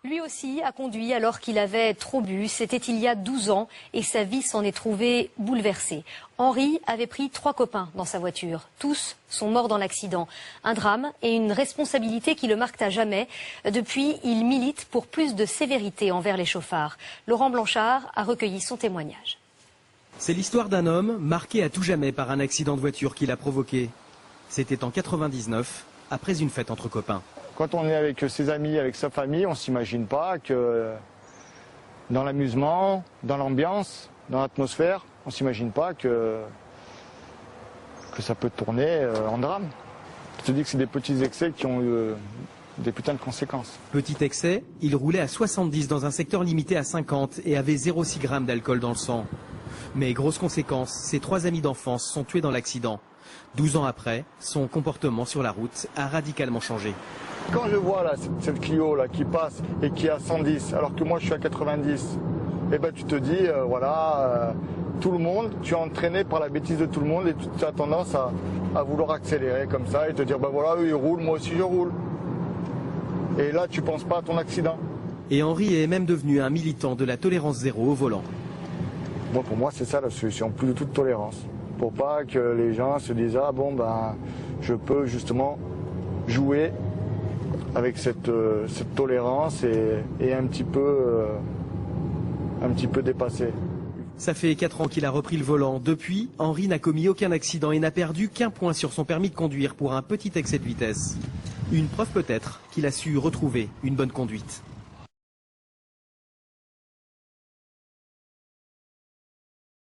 Lui aussi a conduit alors qu'il avait trop bu. C'était il y a 12 ans et sa vie s'en est trouvée bouleversée. Henri avait pris 3 copains dans sa voiture. Tous sont morts dans l'accident. Un drame et une responsabilité qui le marquent à jamais. Depuis, il milite pour plus de sévérité envers les chauffards. Laurent Blanchard a recueilli son témoignage. C'est l'histoire d'un homme marqué à tout jamais par un accident de voiture qu'il a provoqué. C'était en 99, après une fête entre copains. Quand on est avec ses amis, avec sa famille, on ne s'imagine pas que dans l'amusement, dans l'ambiance, dans l'atmosphère, on ne s'imagine pas que ça peut tourner en drame. Je te dis que c'est des petits excès qui ont eu des putains de conséquences. Petit excès, il roulait à 70 dans un secteur limité à 50 et avait 0,6 g d'alcool dans le sang. Mais grosse conséquence, ses 3 amis d'enfance sont tués dans l'accident. 12 ans après, son comportement sur la route a radicalement changé. Quand je vois là, cette Clio là, qui passe et qui est à 110, alors que moi je suis à 90, eh ben, tu te dis, tout le monde, tu es entraîné par la bêtise de tout le monde et tu as tendance à vouloir accélérer comme ça et te dire, ben voilà, eux ils roulent, moi aussi je roule. Et là, tu ne penses pas à ton accident. Et Henri est même devenu un militant de la tolérance zéro au volant. Bon, pour moi, c'est ça la solution, plus de toute tolérance. Pour pas que les gens se disent, ah bon, ben, je peux justement jouer avec cette tolérance et un petit peu dépassé. Ça fait 4 ans qu'il a repris le volant. Depuis, Henri n'a commis aucun accident et n'a perdu qu'un point sur son permis de conduire pour un petit excès de vitesse. Une preuve peut-être qu'il a su retrouver une bonne conduite.